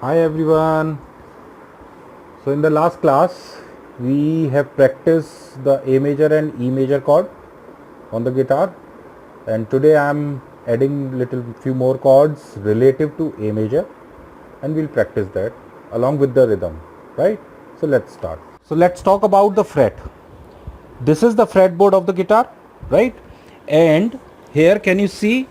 Hi everyone. So in the last class we have practiced the A major and E major chord on the guitar, and today I am adding little few more chords relative to A major, and we'll practice that along with the rhythm, right? So let's start. So let's talk about the fret. This is the fretboard of the guitar, right? And here can you see,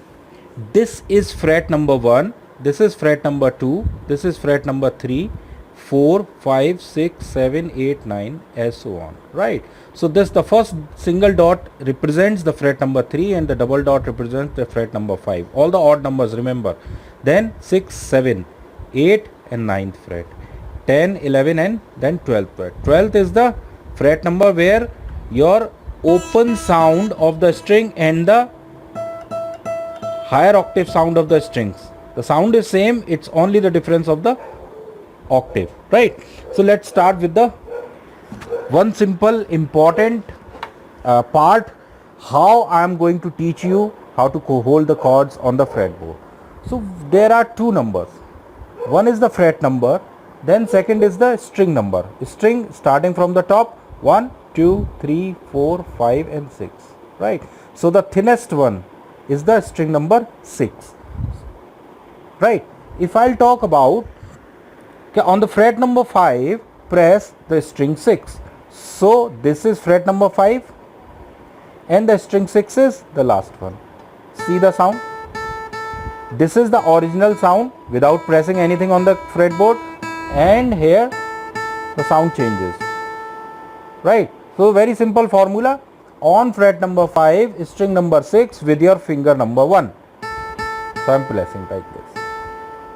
this is fret number 1, this is fret number 2, this is fret number 3, 4, 5, 6, 7, 8, 9, as so on, right? So this, the first single dot represents the fret number 3 and the double dot represents the fret number 5. All the odd numbers, remember. Then 6, 7, 8 and 9th fret, 10, 11 and then 12th fret. 12th is the fret number where your open sound of the string and the higher octave sound of the strings, the sound is same, it's only the difference of the octave, right? So let's start with the one simple important part, how I am going to teach you how to hold the chords on the fretboard. So there are two numbers, one is the fret number, then second is the string number, string starting from the top, 1, 2, 3, 4, 5 and 6, right? So the thinnest one is the string number 6, right? If I'll talk about, okay, on the fret number 5 press the string 6, so this is fret number 5 and the string 6 is the last one. See the sound, this is the original sound without pressing anything on the fretboard, and here the sound changes, right? So very simple formula, on fret number 5 string number 6 with your finger number 1, so I am pressing like this.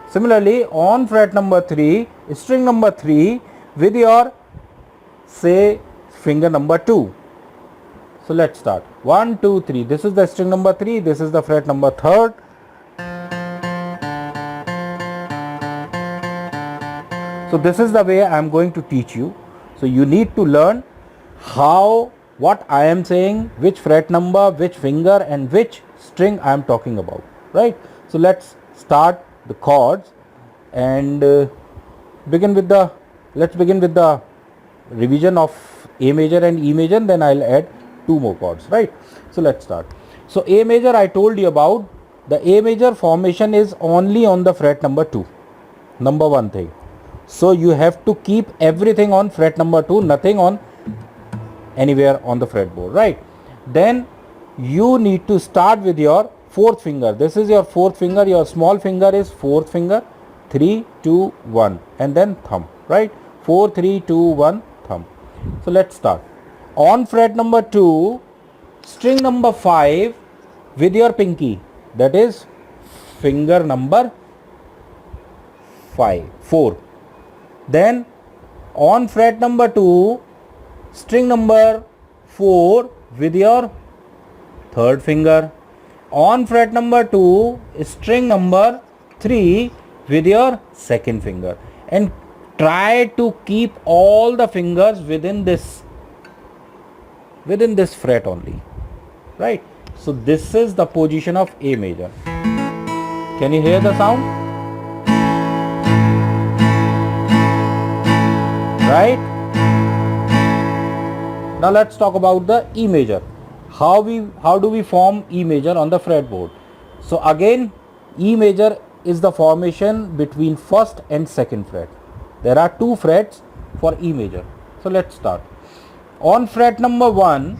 Similarly on fret number 3 string number 3 with your say finger number 2. So let's start, 1, 2, 3, this is the string number 3, this is the fret number 3rd, so this is the way I am going to teach you. So you need to learn how, what I am saying, which fret number, which finger and which string I am talking about, right? So let's start the chords and let's begin with the revision of A major and E major, then I'll add two more chords, right? So let's start. So A major, I told you about, the A major formation is only on the fret number 2, number one thing. So you have to keep everything on fret number 2, nothing on anywhere on the fretboard, right? Then you need to start with your fourth finger, this is your fourth finger, your small finger is fourth finger, 3, 2, 1 and then thumb, right? 4, 3, 2, 1 thumb. So let's start. On fret number 2 string number 5 with your pinky, that is finger number 4. Then on fret number 2 string number 4 with your third finger, on fret number 2 string number 3 with your second finger, and try to keep all the fingers within this fret only, right? So this is the position of A major. Can you hear the sound, right? Now let's talk about the E major. How do we form E major on the fretboard? So again, E major is the formation between first and second fret. There are two frets for E major. So let's start. On fret number 1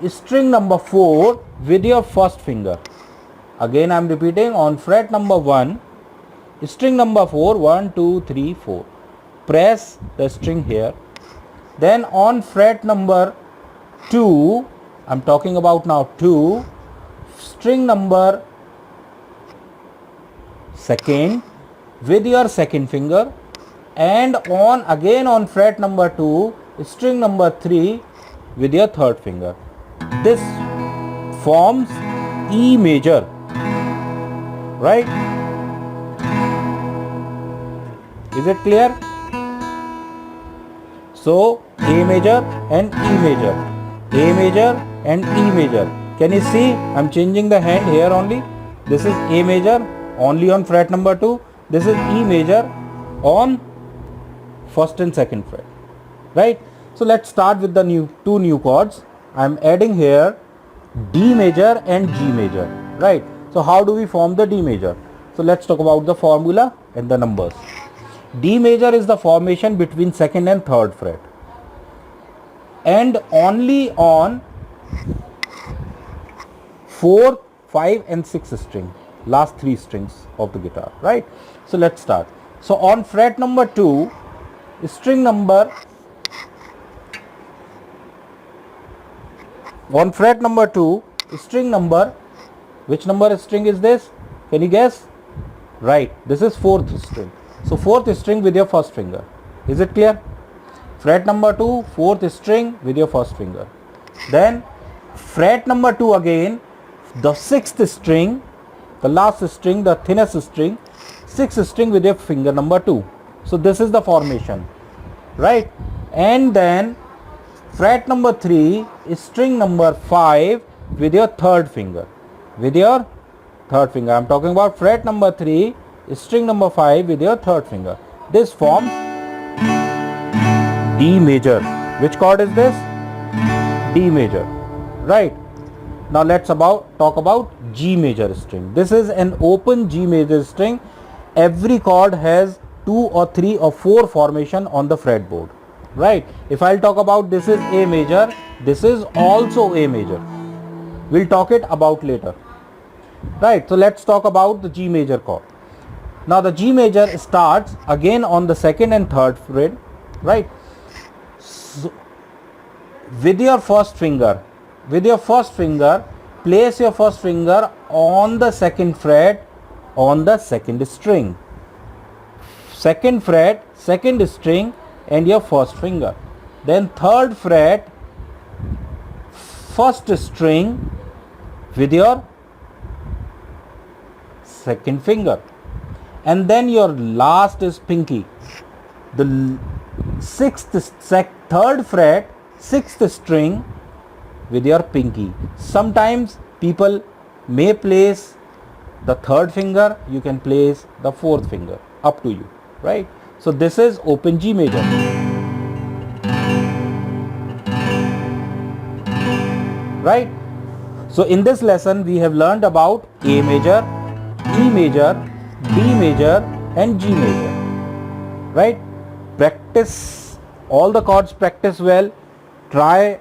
string number 4 with your first finger. Again I am repeating, on fret number 1 string number 4, 1, 2, 3, 4. Press the string here. Then on fret number 2, I am talking about now 2, string number 2nd with your second finger, and on fret number 2 string number 3 with your third finger. This forms E major, right? Is it clear? So A major and E major, A major and E major. Can you see, I am changing the hand here only. This is A major only on fret number 2, this is E major on first and second fret, right? So let's start with the two new chords. I'm adding here D major and G major, right? So how do we form the D major? So let's talk about the formula and the numbers. D major is the formation between second and third fret, and only on 4, 5 and 6 string, last 3 strings of the guitar, right? So let's start. So on fret number 2, string number, on fret number 2, string number, which number string is this? Can you guess? Right, this is 4th string. So 4th string with your first finger. Is it clear? Fret number 2, 4th string with your first finger. Then fret number 2 again, the 6th string, the last string, the thinnest string, 6th string with your finger number 2. So this is the formation, right? And then fret number 3 is string number 5 with your third finger. With your third finger. I am talking about fret number 3 is string number 5 with your third finger. This forms D major. Which chord is this? D major, right? Now let's talk about G major string. This is an open G major string. Every chord has 2 or 3 or 4 formation on the fretboard, right? If I'll talk about this is A major, this is also A major. We'll talk it about later, right? So let's talk about the G major chord. Now the G major starts again on the second and third fret, right? So with your first finger, place your first finger on the second fret on the second string. Second fret, second string and your first finger. Then third fret, first string with your second finger. And then your last is pinky. The third fret, 6th string with your pinky. Sometimes people may place the third finger, you can place the 4th finger, up to you, right? So this is open G major, right? So in this lesson we have learned about A major, E major, D major and G major, right? Practice all the chords, practice well, try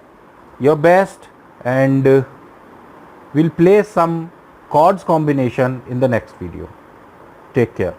your best, and we'll play some chords combination in the next video. Take care.